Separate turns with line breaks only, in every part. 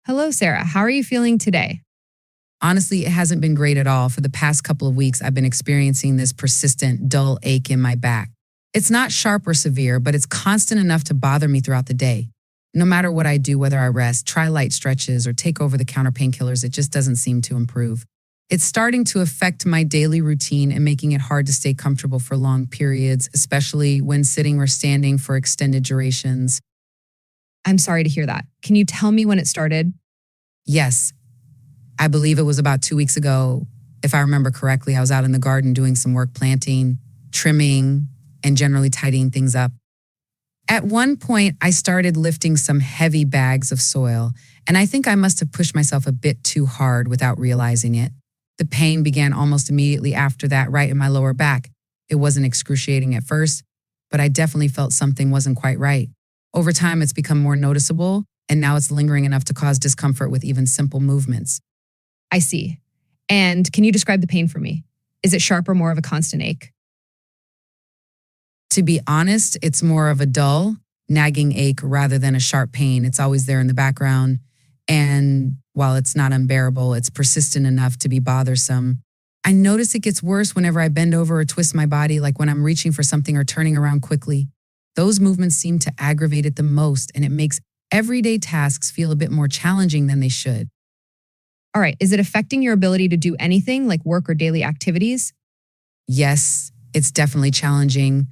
Hello, Sarah. How are you feeling today?
Honestly, it hasn't been great at all. For the past couple of weeks, I've been experiencing this persistent, dull ache in my back. It's not sharp or severe, but it's constant enough to bother me throughout the day. No matter what I do, whether I rest, try light stretches, or take over the counter painkillers, it just doesn't seem to improve. It's starting to affect my daily routine and making it hard to stay comfortable for long periods, especially when sitting or standing for extended durations.
I'm sorry to hear that. Can you tell me when it started?
Yes, I believe it was about 2 weeks ago. If I remember correctly, I was out in the garden doing some work planting, trimming, and generally tidying things up. At one point, I started lifting some heavy bags of soil, and I think I must have pushed myself a bit too hard without realizing it. The pain began almost immediately after that, right in my lower back. It wasn't excruciating at first, but I definitely felt something wasn't quite right. Over time, it's become more noticeable, and now it's lingering enough to cause discomfort with even simple movements.
I see. And can you describe the pain for me? Is it sharp or more of a constant ache?
To be honest, it's more of a dull, nagging ache rather than a sharp pain. It's always there in the background. And while it's not unbearable, it's persistent enough to be bothersome. I notice it gets worse whenever I bend over or twist my body, like when I'm reaching for something or turning around quickly. Those movements seem to aggravate it the most, and it makes everyday tasks feel a bit more challenging than they should.
All right. Is it affecting your ability to do anything like work or daily activities?
Yes, it's definitely challenging,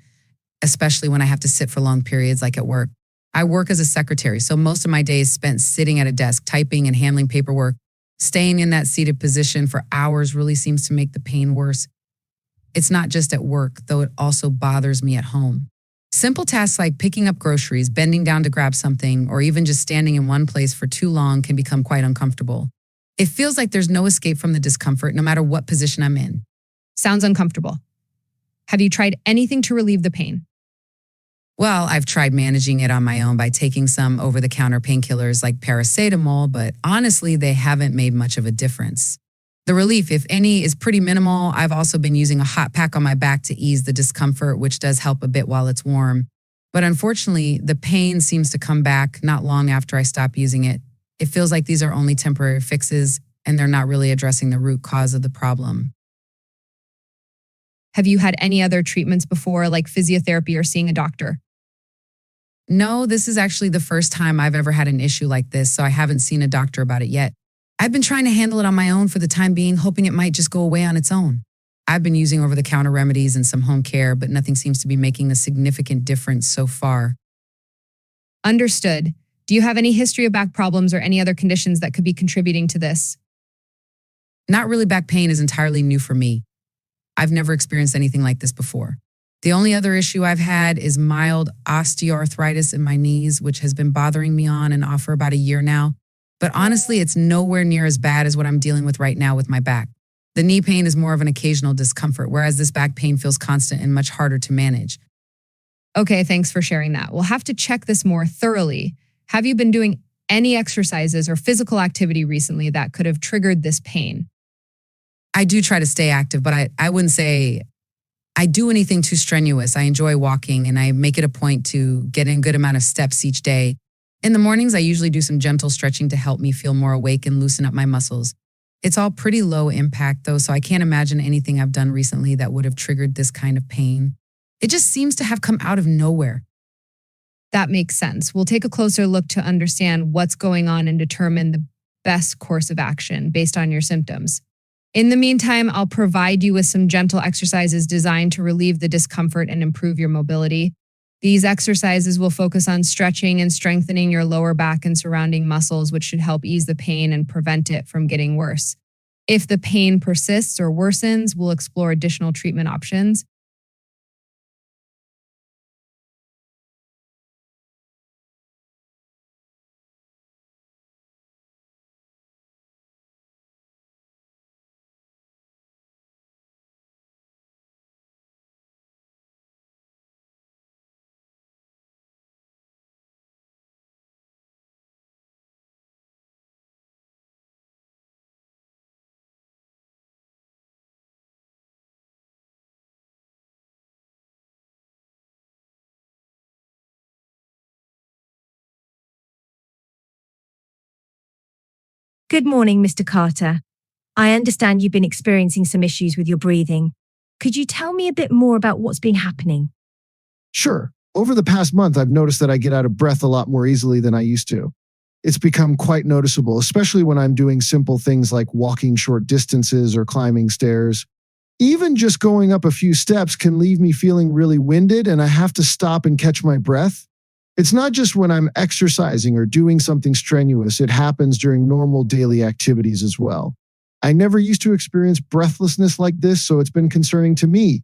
especially when I have to sit for long periods like at work. I work as a secretary, so most of my day is spent sitting at a desk, typing and handling paperwork. Staying in that seated position for hours really seems to make the pain worse. It's not just at work, though it also bothers me at home. Simple tasks like picking up groceries, bending down to grab something, or even just standing in one place for too long can become quite uncomfortable. It feels like there's no escape from the discomfort, no matter what position I'm in.
Sounds uncomfortable. Have you tried anything to relieve the pain?
Well, I've tried managing it on my own by taking some over the counter painkillers like paracetamol, but honestly, they haven't made much of a difference. The relief, if any, is pretty minimal. I've also been using a hot pack on my back to ease the discomfort, which does help a bit while it's warm. But unfortunately, the pain seems to come back not long after I stop using it. It feels like these are only temporary fixes and they're not really addressing the root cause of the problem.
Have you had any other treatments before, like physiotherapy or seeing a doctor?
No, this is actually the first time I've ever had an issue like this, so I haven't seen a doctor about it yet. I've been trying to handle it on my own for the time being, hoping it might just go away on its own. I've been using over the counter remedies and some home care, but nothing seems to be making a significant difference so far.
Understood. Do you have any history of back problems or any other conditions that could be contributing to this?
Not really, back pain is entirely new for me. I've never experienced anything like this before. The only other issue I've had is mild osteoarthritis in my knees, which has been bothering me on and off for about a year now. But honestly, it's nowhere near as bad as what I'm dealing with right now with my back. The knee pain is more of an occasional discomfort, whereas this back pain feels constant and much harder to manage.
Okay, thanks for sharing that. We'll have to check this more thoroughly. Have you been doing any exercises or physical activity recently that could have triggered this pain?
I do try to stay active, but I wouldn't say I do anything too strenuous. I enjoy walking and I make it a point to get in a good amount of steps each day. In the mornings, I usually do some gentle stretching to help me feel more awake and loosen up my muscles. It's all pretty low impact though, so I can't imagine anything I've done recently that would have triggered this kind of pain. It just seems to have come out of nowhere.
That makes sense. We'll take a closer look to understand what's going on and determine the best course of action based on your symptoms. In the meantime, I'll provide you with some gentle exercises designed to relieve the discomfort and improve your mobility. These exercises will focus on stretching and strengthening your lower back and surrounding muscles, which should help ease the pain and prevent it from getting worse. If the pain persists or worsens, we'll explore additional treatment options.
Good morning, Mr. Carter. I understand you've been experiencing some issues with your breathing. Could you tell me a bit more about what's been happening?
Sure. Over the past month, I've noticed that I get out of breath a lot more easily than I used to. It's become quite noticeable, especially when I'm doing simple things like walking short distances or climbing stairs. Even just going up a few steps can leave me feeling really winded, and I have to stop and catch my breath. It's not just when I'm exercising or doing something strenuous, it happens during normal daily activities as well. I never used to experience breathlessness like this, so it's been concerning to me.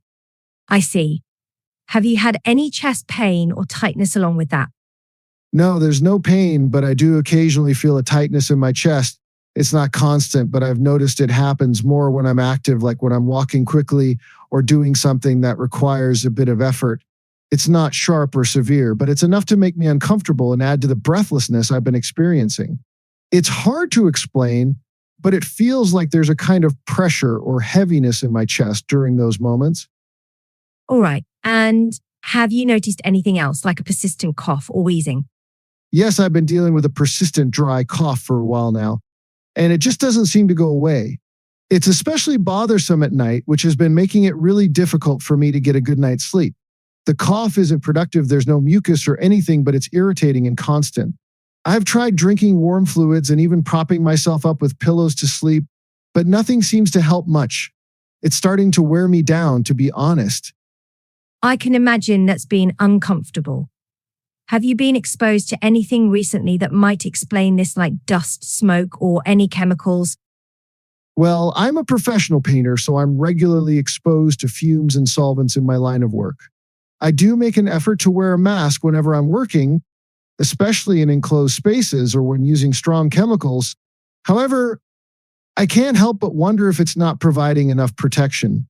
I see. Have you had any chest pain or tightness along with that?
No, there's no pain, but I do occasionally feel a tightness in my chest. It's not constant, but I've noticed it happens more when I'm active, like when I'm walking quickly or doing something that requires a bit of effort. It's not sharp or severe, but it's enough to make me uncomfortable and add to the breathlessness I've been experiencing. It's hard to explain, but it feels like there's a kind of pressure or heaviness in my chest during those moments.
All right. And have you noticed anything else, like a persistent cough or wheezing?
Yes, I've been dealing with a persistent dry cough for a while now, and it just doesn't seem to go away. It's especially bothersome at night, which has been making it really difficult for me to get a good night's sleep. The cough isn't productive, there's no mucus or anything, but it's irritating and constant. I've tried drinking warm fluids and even propping myself up with pillows to sleep, but nothing seems to help much. It's starting to wear me down, to be honest.
I can imagine that's been uncomfortable. Have you been exposed to anything recently that might explain this, like dust, smoke, or any chemicals?
Well, I'm a professional painter, so I'm regularly exposed to fumes and solvents in my line of work. I do make an effort to wear a mask whenever I'm working, especially in enclosed spaces or when using strong chemicals. However, I can't help but wonder if it's not providing enough protection.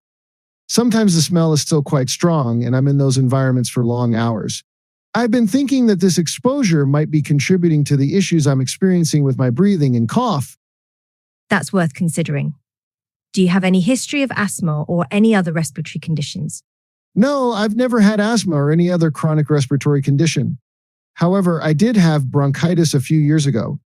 Sometimes the smell is still quite strong, and I'm in those environments for long hours. I've been thinking that this exposure might be contributing to the issues I'm experiencing with my breathing and cough.
That's worth considering. Do you have any history of asthma or any other respiratory conditions?
No, I've never had asthma or any other chronic respiratory condition. However, I did have bronchitis a few years ago.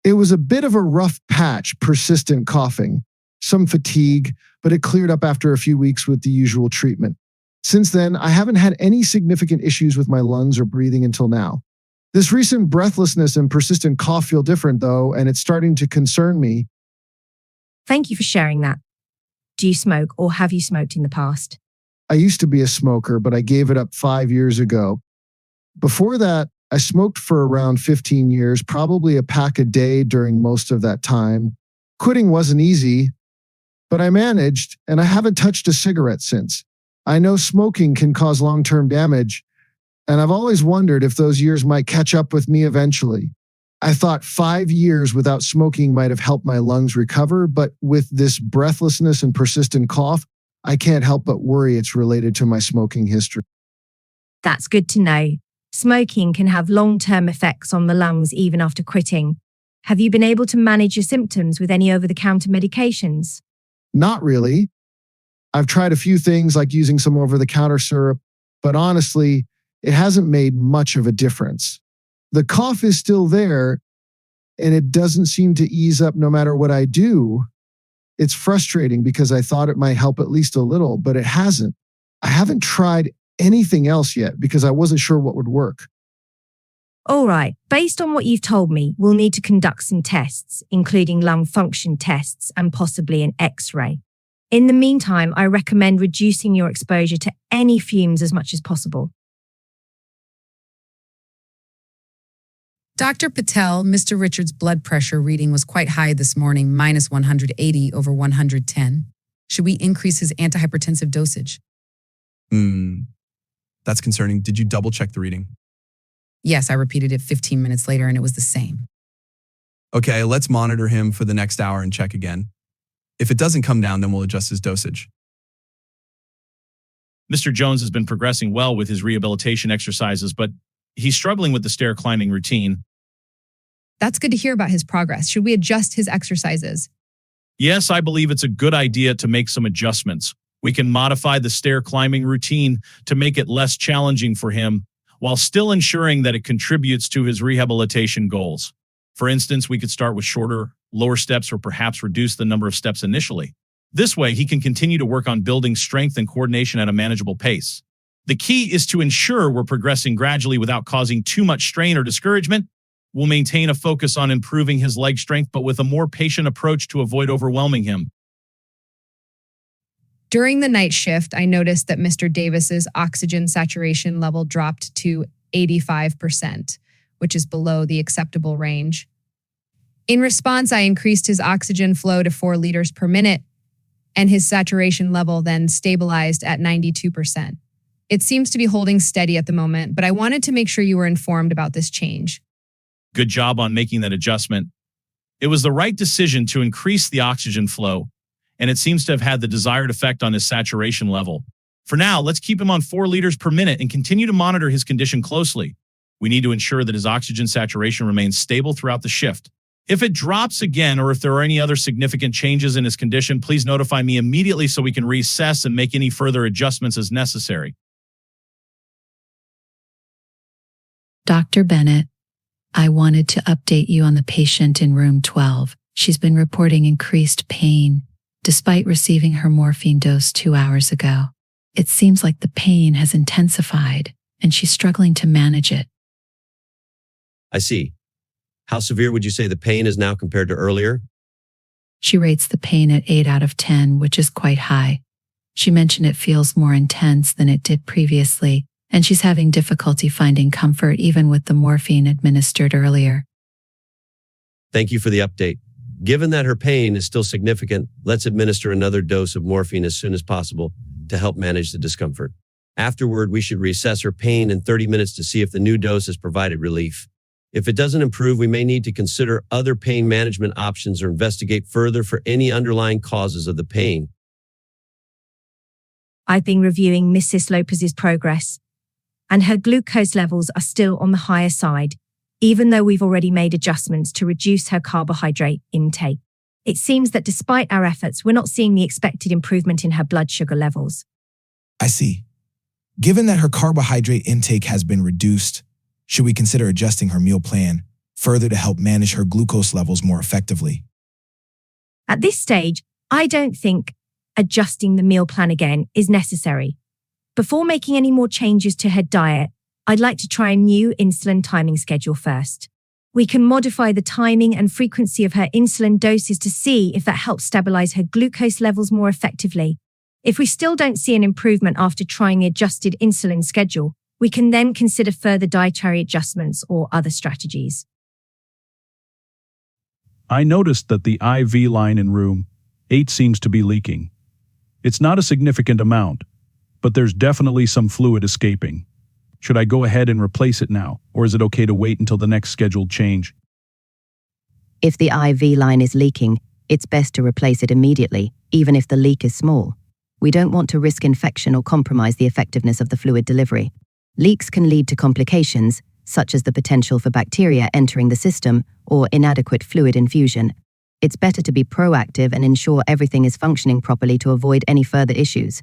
It was a bit of a rough patch, persistent coughing, some fatigue, but it cleared up after a few weeks with the usual treatment. Since then, I haven't had any significant issues with my lungs or breathing until now. This recent breathlessness and persistent cough feel different, though, and it's starting to concern me.
Thank you for sharing that. Do you smoke or have you smoked in the past?
I used to be a smoker, but I gave it up 5 years ago. Before that, I smoked for around 15 years, probably a pack a day during most of that time. Quitting wasn't easy, but I managed, and I haven't touched a cigarette since. I know smoking can cause long-term damage, and I've always wondered if those years might catch up with me eventually. I thought 5 years without smoking might have helped my lungs recover, but with this breathlessness and persistent cough, I can't help but worry it's related to my smoking history.
That's good to know. Smoking can have long-term effects on the lungs even after quitting. Have you been able to manage your symptoms with any over-the-counter medications?
Not really. I've tried a few things like using some over-the-counter syrup, but honestly, it hasn't made much of a difference. The cough is still there, and it doesn't seem to ease up no matter what I do. It's frustrating because I thought it might help at least a little, but it hasn't. I haven't tried anything else yet because I wasn't sure what would work.
All right, based on what you've told me, we'll need to conduct some tests, including lung function tests and possibly an X-ray. In the meantime, I recommend reducing your exposure to any fumes as much as possible.
Dr. Patel, Mr. Richards' blood pressure reading was quite high this morning, minus 180 over 110. Should we increase his antihypertensive dosage?
That's concerning. Did you double check the reading?
Yes, I repeated it 15 minutes later and it was the same.
Okay, let's monitor him for the next hour and check again. If it doesn't come down, then we'll adjust his dosage.
Mr. Jones has been progressing well with his rehabilitation exercises, but he's struggling with the stair climbing routine.
That's good to hear about his progress. Should we adjust his exercises?
Yes, I believe it's a good idea to make some adjustments. We can modify the stair climbing routine to make it less challenging for him while still ensuring that it contributes to his rehabilitation goals. For instance, we could start with shorter, lower steps or perhaps reduce the number of steps initially. This way, he can continue to work on building strength and coordination at a manageable pace. The key is to ensure we're progressing gradually without causing too much strain or discouragement. We'll maintain a focus on improving his leg strength, but with a more patient approach to avoid overwhelming him.
During the night shift, I noticed that Mr. Davis's oxygen saturation level dropped to 85%, which is below the acceptable range. In response, I increased his oxygen flow to 4 liters per minute, and his saturation level then stabilized at 92%. It seems to be holding steady at the moment, but I wanted to make sure you were informed about this change.
Good job on making that adjustment. It was the right decision to increase the oxygen flow, and it seems to have had the desired effect on his saturation level. For now, let's keep him on 4 liters per minute and continue to monitor his condition closely. We need to ensure that his oxygen saturation remains stable throughout the shift. If it drops again, or if there are any other significant changes in his condition, please notify me immediately so we can reassess and make any further adjustments as necessary.
Dr. Bennett, I wanted to update you on the patient in room 12. She's been reporting increased pain despite receiving her morphine dose 2 hours ago. It seems like the pain has intensified and she's struggling to manage it.
I see. How severe would you say the pain is now compared to earlier?
She rates the pain at 8 out of 10, which is quite high. She mentioned it feels more intense than it did previously, and she's having difficulty finding comfort even with the morphine administered earlier.
Thank you for the update. Given that her pain is still significant, let's administer another dose of morphine as soon as possible to help manage the discomfort. Afterward, we should reassess her pain in 30 minutes to see if the new dose has provided relief. If it doesn't improve, we may need to consider other pain management options or investigate further for any underlying causes of the pain.
I've been reviewing Mrs. Lopez's progress, and her glucose levels are still on the higher side, even though we've already made adjustments to reduce her carbohydrate intake. It seems that despite our efforts, we're not seeing the expected improvement in her blood sugar levels.
I see. Given that her carbohydrate intake has been reduced, should we consider adjusting her meal plan further to help manage her glucose levels more effectively?
At this stage, I don't think adjusting the meal plan again is necessary. Before making any more changes to her diet, I'd like to try a new insulin timing schedule first. We can modify the timing and frequency of her insulin doses to see if that helps stabilize her glucose levels more effectively. If we still don't see an improvement after trying the adjusted insulin schedule, we can then consider further dietary adjustments or other strategies.
I noticed that the IV line in room 8 seems to be leaking. It's not a significant amount, but there's definitely some fluid escaping. Should I go ahead and replace it now, or is it okay to wait until the next scheduled change?
If the IV line is leaking, it's best to replace it immediately, even if the leak is small. We don't want to risk infection or compromise the effectiveness of the fluid delivery. Leaks can lead to complications, such as the potential for bacteria entering the system or inadequate fluid infusion. It's better to be proactive and ensure everything is functioning properly to avoid any further issues.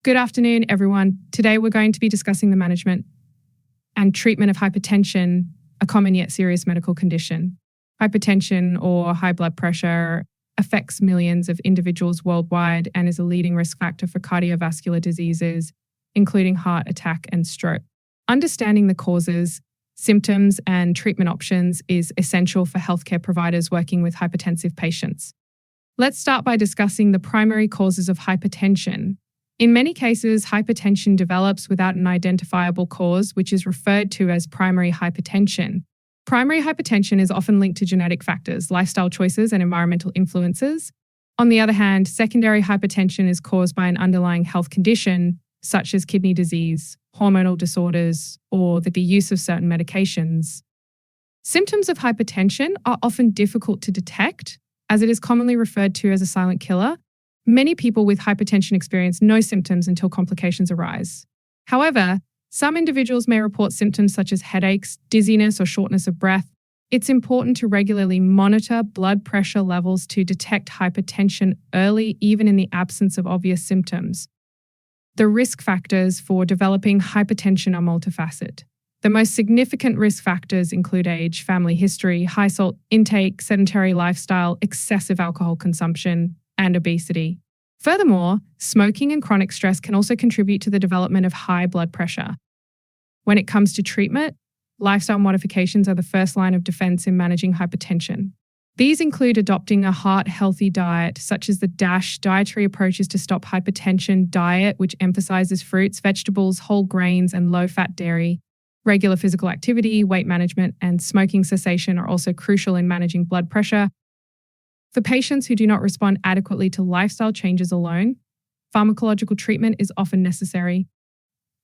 Good afternoon, everyone. Today we're going to be discussing the management and treatment of hypertension, a common yet serious medical condition. Hypertension or high blood pressure affects millions of individuals worldwide and is a leading risk factor for cardiovascular diseases, including heart attack and stroke. Understanding the causes, symptoms, and treatment options is essential for healthcare providers working with hypertensive patients. Let's start by discussing the primary causes of hypertension. In many cases, hypertension develops without an identifiable cause, which is referred to as primary hypertension. Primary hypertension is often linked to genetic factors, lifestyle choices, and environmental influences. On the other hand, secondary hypertension is caused by an underlying health condition, such as kidney disease, hormonal disorders, or the use of certain medications. Symptoms of hypertension are often difficult to detect, as it is commonly referred to as a silent killer. Many people with hypertension experience no symptoms until complications arise. However, some individuals may report symptoms such as headaches, dizziness, or shortness of breath. It's important to regularly monitor blood pressure levels to detect hypertension early, even in the absence of obvious symptoms. The risk factors for developing hypertension are multifaceted. The most significant risk factors include age, family history, high salt intake, sedentary lifestyle, excessive alcohol consumption, and obesity. Furthermore, smoking and chronic stress can also contribute to the development of high blood pressure. When it comes to treatment, lifestyle modifications are the first line of defense in managing hypertension. These include adopting a heart-healthy diet, such as the DASH dietary approaches to stop hypertension diet, which emphasizes fruits, vegetables, whole grains, and low-fat dairy. Regular physical activity, weight management, and smoking cessation are also crucial in managing blood pressure. For patients who do not respond adequately to lifestyle changes alone, pharmacological treatment is often necessary.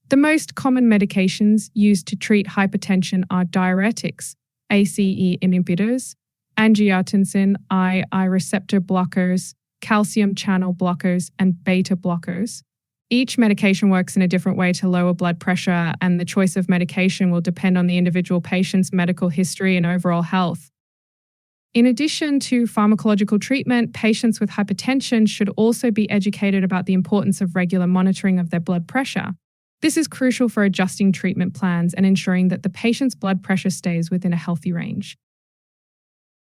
The most common medications used to treat hypertension are diuretics, ACE inhibitors, angiotensin I receptor blockers, calcium channel blockers, and beta blockers. Each medication works in a different way to lower blood pressure, and the choice of medication will depend on the individual patient's medical history and overall health. In addition to pharmacological treatment, patients with hypertension should also be educated about the importance of regular monitoring of their blood pressure. This is crucial for adjusting treatment plans and ensuring that the patient's blood pressure stays within a healthy range.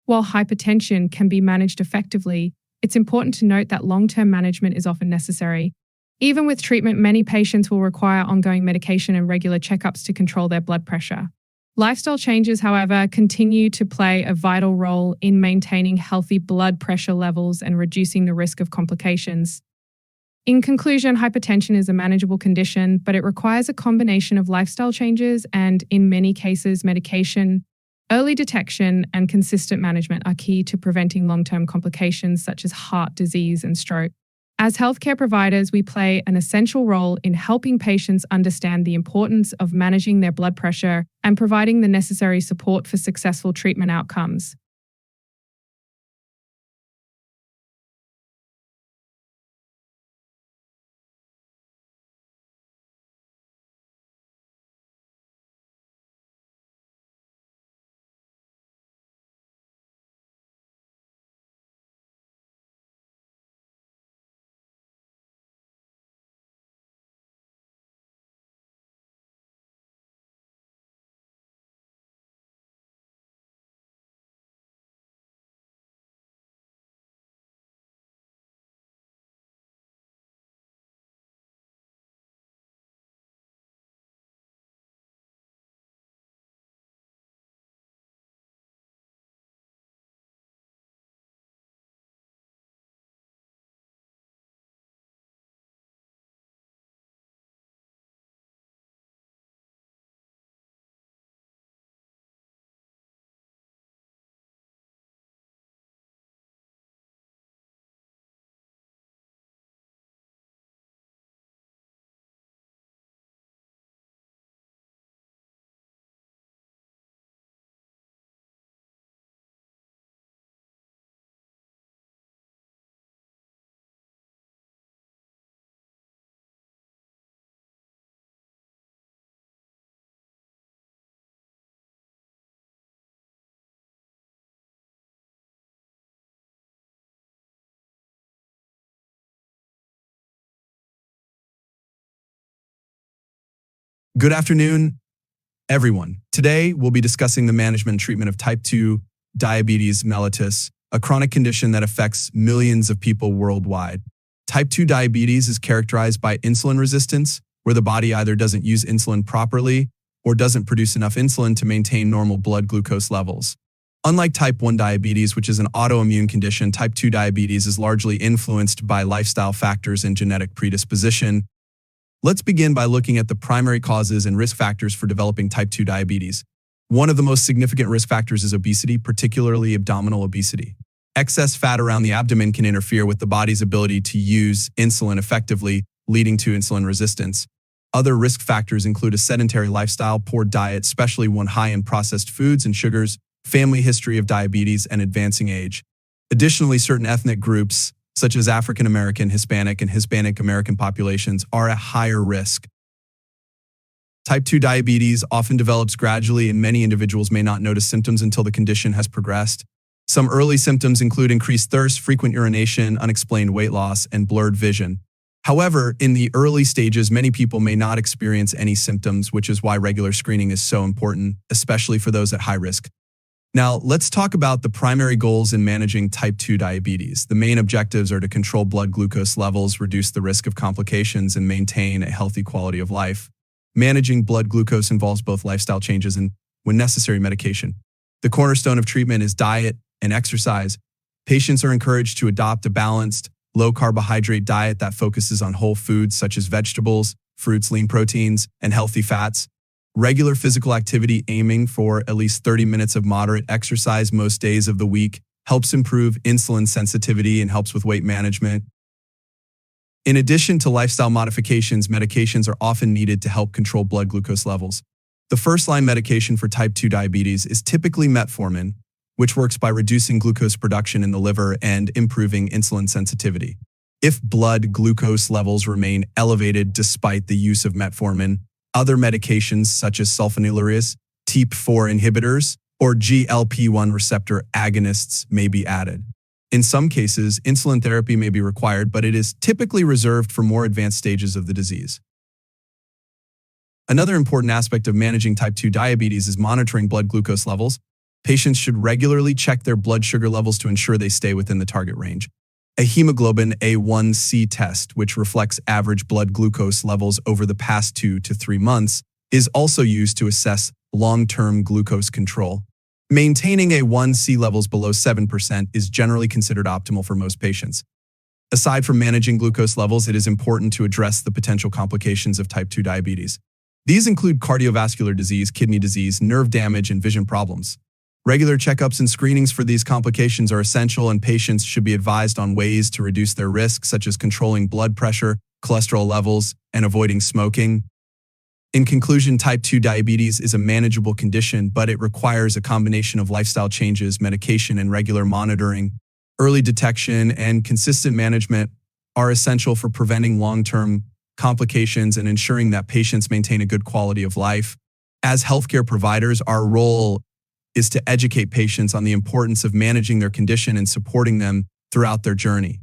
While hypertension can be managed effectively, it's important to note that long-term management is often necessary. Even with treatment, many patients will require ongoing medication and regular checkups to control their blood pressure. Lifestyle changes, however, continue to play a vital role in maintaining healthy blood pressure levels and reducing the risk of complications. In conclusion, hypertension is a manageable condition, but it requires a combination of lifestyle changes and, in many cases, medication. Early detection and consistent management are key to preventing long-term complications such as heart disease and stroke. As healthcare providers, we play an essential role in helping patients understand the importance of managing their blood pressure and providing the necessary support for successful treatment outcomes.
Good afternoon, everyone. Today, we'll be discussing the management and treatment of type 2 diabetes mellitus, a chronic condition that affects millions of people worldwide. Type 2 diabetes is characterized by insulin resistance, where the body either doesn't use insulin properly or doesn't produce enough insulin to maintain normal blood glucose levels. Unlike type 1 diabetes, which is an autoimmune condition, type 2 diabetes is largely influenced by lifestyle factors and genetic predisposition. Let's begin by looking at the primary causes and risk factors for developing type 2 diabetes. One of the most significant risk factors is obesity, particularly abdominal obesity. Excess fat around the abdomen can interfere with the body's ability to use insulin effectively, leading to insulin resistance. Other risk factors include a sedentary lifestyle, poor diet, especially one high in processed foods and sugars, family history of diabetes, and advancing age. Additionally, certain ethnic groups, such as African American, Hispanic, and Hispanic American populations, are at higher risk. Type 2 diabetes often develops gradually, and many individuals may not notice symptoms until the condition has progressed. Some early symptoms include increased thirst, frequent urination, unexplained weight loss, and blurred vision. However, in the early stages, many people may not experience any symptoms, which is why regular screening is so important, especially for those at high risk. Now, let's talk about the primary goals in managing type 2 diabetes. The main objectives are to control blood glucose levels, reduce the risk of complications, and maintain a healthy quality of life. Managing blood glucose involves both lifestyle changes and, when necessary, medication. The cornerstone of treatment is diet and exercise. Patients are encouraged to adopt a balanced, low-carbohydrate diet that focuses on whole foods such as vegetables, fruits, lean proteins, and healthy fats. Regular physical activity, aiming for at least 30 minutes of moderate exercise most days of the week, helps improve insulin sensitivity and helps with weight management. In addition to lifestyle modifications, medications are often needed to help control blood glucose levels. The first-line medication for type 2 diabetes is typically metformin, which works by reducing glucose production in the liver and improving insulin sensitivity. If blood glucose levels remain elevated despite the use of metformin, other medications such as sulfonylureas, TEAP4 inhibitors, or GLP-1 receptor agonists may be added. In some cases, insulin therapy may be required, but it is typically reserved for more advanced stages of the disease. Another important aspect of managing type 2 diabetes is monitoring blood glucose levels. Patients should regularly check their blood sugar levels to ensure they stay within the target range. A hemoglobin A1C test, which reflects average blood glucose levels over the past 2 to 3 months, is also used to assess long-term glucose control. Maintaining A1C levels below 7% is generally considered optimal for most patients. Aside from managing glucose levels, it is important to address the potential complications of type 2 diabetes. These include cardiovascular disease, kidney disease, nerve damage, and vision problems. Regular checkups and screenings for these complications are essential, and patients should be advised on ways to reduce their risk, such as controlling blood pressure, cholesterol levels, and avoiding smoking. In conclusion, type 2 diabetes is a manageable condition, but it requires a combination of lifestyle changes, medication, and regular monitoring. Early detection and consistent management are essential for preventing long-term complications and ensuring that patients maintain a good quality of life. As healthcare providers, our role is to educate patients on the importance of managing their condition and supporting them throughout their journey.